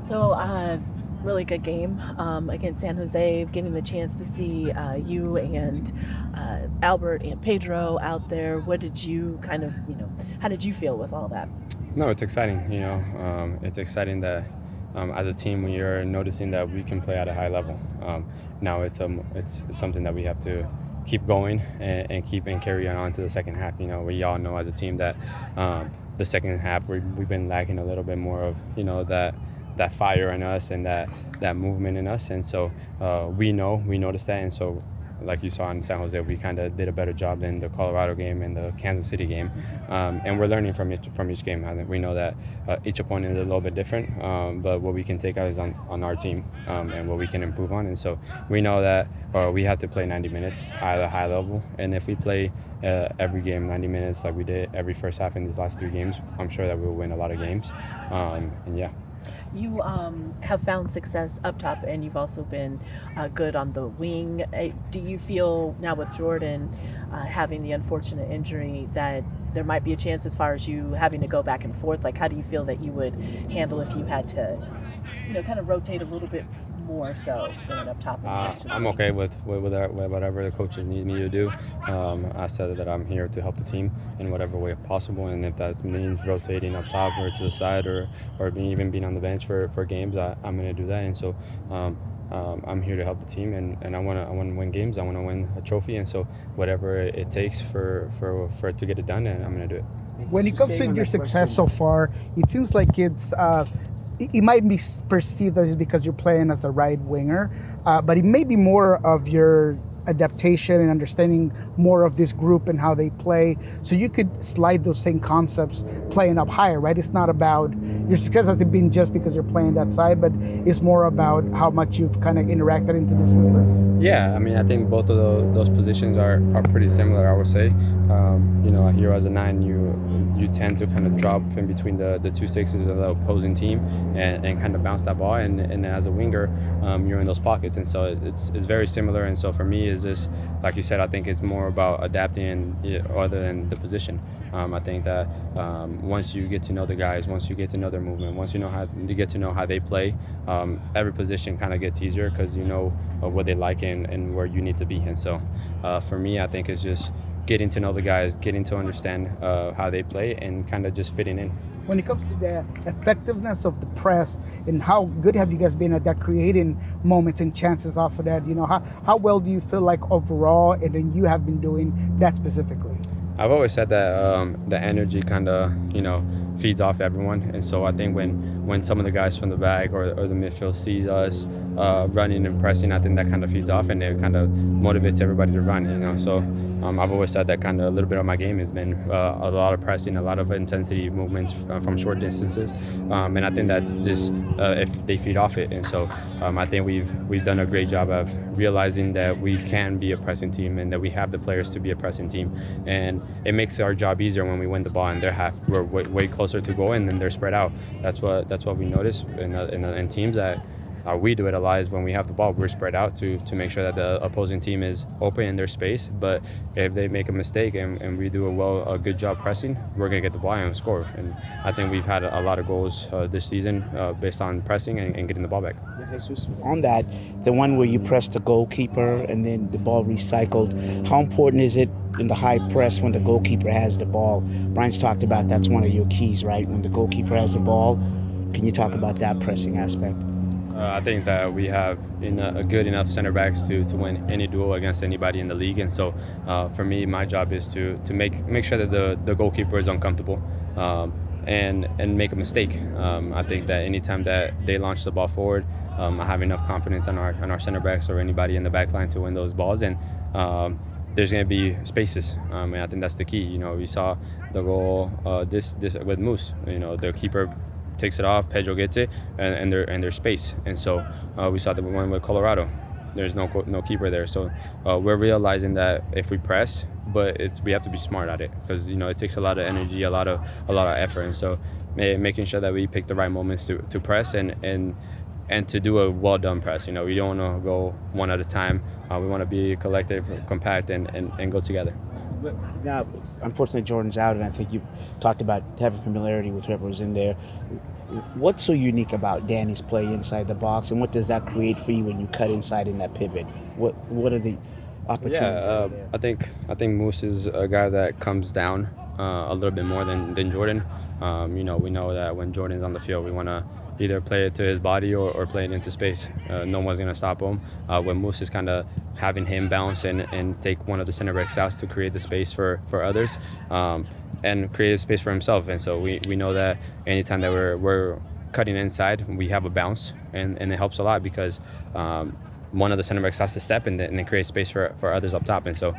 So, really good game against San Jose. Getting the chance to see you and Albert and Pedro out there. What did you how did you feel with all that? No, it's exciting. It's exciting that as a team we are noticing that we can play at a high level. Now it's something that we have to keep going and keep and carry on to the second half. We all know as a team that the second half we've been lacking a little bit more of that fire in us and that movement in us, and so we noticed that, and so like you saw in San Jose, we kind of did a better job than the Colorado game and the Kansas City game, and we're learning from each game. I think we know that each opponent is a little bit different, but what we can take out is on our team and what we can improve on, and so we know that we have to play 90 minutes at a high level, and if we play every game 90 minutes like we did every first half in these last 3 games, I'm sure that we'll win a lot of games, and yeah. You have found success up top, and you've also been good on the wing. Do you feel now with Jordan having the unfortunate injury that there might be a chance as far as you having to go back and forth? Like, how do you feel that you would handle if you had to, kind of rotate a little bit more so going up top? I'm okay with whatever the coaches need me to do. I said that I'm here to help the team in whatever way possible, and if that means rotating up top or to the side or even being on the bench for games, I'm going to do that. And so I'm here to help the team, and I want to win games. I want to win a trophy, and so whatever it takes for it to get it done, and I'm going to do it. When it comes to your success so far, it seems like it might be perceived as because you're playing as a right winger, but it may be more of your adaptation and understanding more of this group and how they play. So you could slide those same concepts playing up higher, right? It's not about your success hasn't been just because you're playing that side, but it's more about how much you've kind of interacted into the system. Yeah, I mean, I think both of those positions are pretty similar, I would say. Here as a 9, you tend to kind of drop in between the 2 sixes of the opposing team and kind of bounce that ball, and as a winger, you're in those pockets, and so it's very similar. And so for me, is just like you said, I think it's more about adapting other than the position. I think that once you get to know the guys, once you get to know their movement, once you get to know how they play, every position kind of gets easier because you know what they like and where you need to be. And so for me, I think it's just getting to know the guys, getting to understand how they play, and kind of just fitting in. When it comes to the effectiveness of the press, and how good have you guys been at that, creating moments and chances off of that? How well do you feel like overall, and then you have been doing that specifically? I've always said that the energy kind of feeds off everyone, and so I think when some of the guys from the back or the midfield see us running and pressing, I think that kind of feeds off, and it kind of motivates everybody to run. So I've always said that kind of a little bit of my game has been a lot of pressing, a lot of intensity movements from short distances, and I think that's just if they feed off it. And so I think we've done a great job of realizing that we can be a pressing team and that we have the players to be a pressing team, and it makes our job easier when we win the ball and we're way closer to goal, and then they're spread out. That's what we notice in teams that we do it a lot, is when we have the ball, we're spread out to make sure that the opposing team is open in their space. But if they make a mistake and we do a good job pressing, we're going to get the ball and score. And I think we've had a lot of goals this season based on pressing and getting the ball back. Jesús, on that, the one where you press the goalkeeper and then the ball recycled, how important is it in the high press when the goalkeeper has the ball? Brian's talked about that's one of your keys, right? When the goalkeeper has the ball, can you talk about that pressing aspect? I think that we have a good enough center backs to win any duel against anybody in the league, and so for me, my job is to make sure that the goalkeeper is uncomfortable and make a mistake. I think that anytime that they launch the ball forward, I have enough confidence on our center backs or anybody in the back line to win those balls, and there's going to be spaces, and I think that's the key. We saw the goal this with Moose. The keeper takes it off, Pedro gets it, and there's space. And so we saw the one with Colorado. There's no keeper there. So we're realizing that if we press, but we have to be smart at it, because it takes a lot of energy, a lot of effort. And so making sure that we pick the right moments to press and to do a well done press. We don't want to go one at a time. We want to be collective, compact, and go together. Now, unfortunately, Jordan's out, and I think you talked about having familiarity with whoever was in there. What's so unique about Danny's play inside the box, and what does that create for you when you cut inside in that pivot? What are the opportunities? Yeah, I think Moose is a guy that comes down a little bit more than Jordan. We know that when Jordan's on the field, we want to either play it to his body or play it into space. No one's going to stop him. When Moose is kind of having him bounce and take one of the center backs out to create the space for others and create a space for himself. And so we know that anytime that we're cutting inside, we have a bounce, and it helps a lot because one of the center backs has to step and then create space for others up top. And so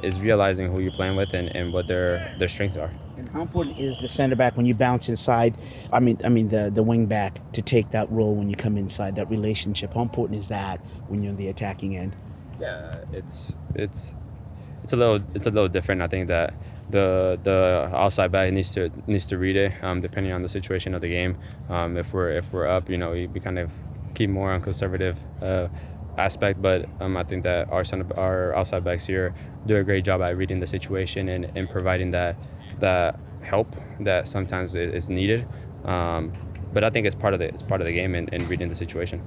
is realizing who you're playing with and what their strengths are. And how important is the center back when you bounce inside? I mean the wing back to take that role when you come inside, that relationship. How important is that when you're on the attacking end? Yeah, it's a little different. I think that the outside back needs to read it depending on the situation of the game. If we're up, we kind of keep more on conservative aspect, but I think that our outside backs here do a great job at reading the situation and providing that help that sometimes is needed. But I think it's part of the game and reading the situation.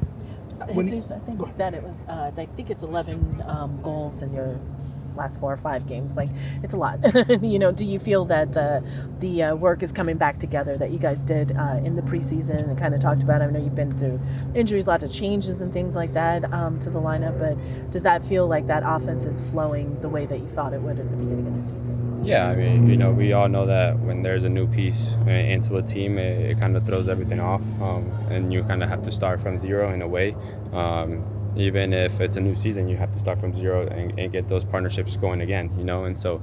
Jesus, I think that it was. I think it's 11 goals in your last 4 or 5 games. Like, it's a lot. Do you feel that the work is coming back together that you guys did in the preseason and kind of talked about? I know you've been through injuries, lots of changes and things like that to the lineup, but does that feel like that offense is flowing the way that you thought it would at the beginning of the season? Yeah, I mean, we all know that when there's a new piece into a team, it kind of throws everything off, and you kind of have to start from zero in a way. Even if it's a new season, you have to start from zero and get those partnerships going again, And so,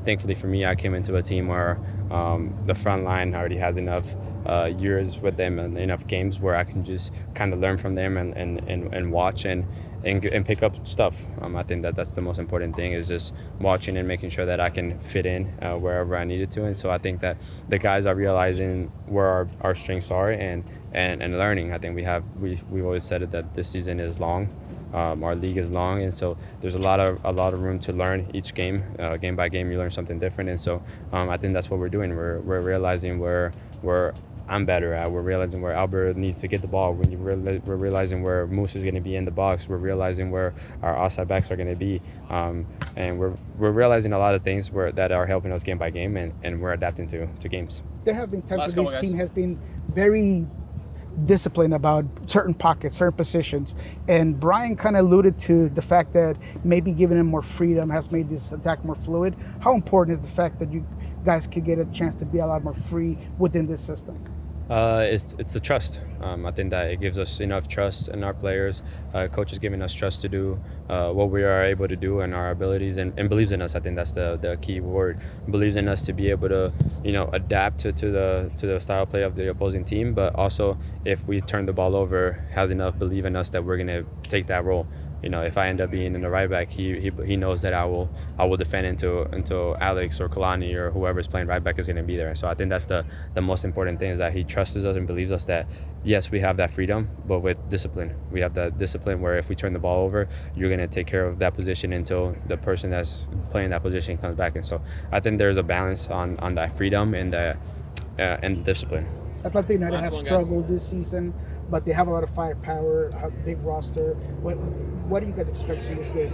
thankfully for me, I came into a team where the front line already has enough years with them and enough games where I can just kind of learn from them and watch and pick up stuff. I think that's the most important thing, is just watching and making sure that I can fit in wherever I needed to. And so I think that the guys are realizing where our strengths are and learning. I think we've always said it that this season is long. Our league is long, and so there's a lot of room to learn each game. Game by game, you learn something different, and so I think that's what we're doing. We're realizing where I'm better at. We're realizing where Albert needs to get the ball. We're realizing where Moose is going to be in the box. We're realizing where our outside backs are going to be, and we're realizing a lot of things that are helping us game by game, and we're adapting to games. There have been times where this team has been very disciplined about certain pockets, certain positions, and Brian kind of alluded to the fact that maybe giving him more freedom has made this attack more fluid. How important is the fact that you guys could get a chance to be a lot more free within this system? It's the trust. I think that it gives us enough trust in our players. Coach is giving us trust to do what we are able to do and our abilities, and believes in us. I think that's the key word. Believes in us to be able to adapt to the style of play of the opposing team, but also if we turn the ball over, has enough believe in us that we're gonna take that role. If I end up being in the right back, he knows that I will defend until Alex or Kalani or whoever's playing right back is going to be there. So I think that's the most important thing, is that he trusts us and believes us that yes, we have that freedom, but with discipline. We have that discipline where if we turn the ball over, you're going to take care of that position until the person that's playing that position comes back. And so I think there's a balance on that freedom and the discipline. Atlanta United has struggled this season, but they have a lot of firepower, a big roster. What do you guys expect from this game?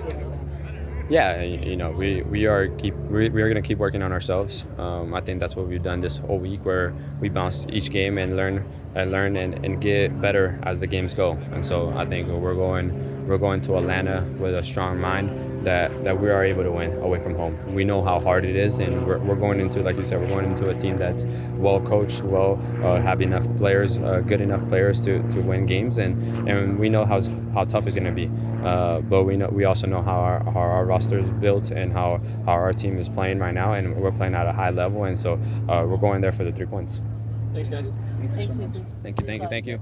Yeah, we are going to keep working on ourselves. I think that's what we've done this whole week, where we bounce each game and learn and get better as the games go. And so I think we're going to Atlanta with a strong mind that we are able to win away from home. We know how hard it is, and we're going into, like you said, we're going into a team that's well coached, have enough players, good enough players to win games, and we know how tough it's going to be. But we also know how our roster is built and how our team is playing right now, and we're playing at a high level, and so we're going there for the 3 points. Thanks, guys. Thanks, Jesus. Thank you.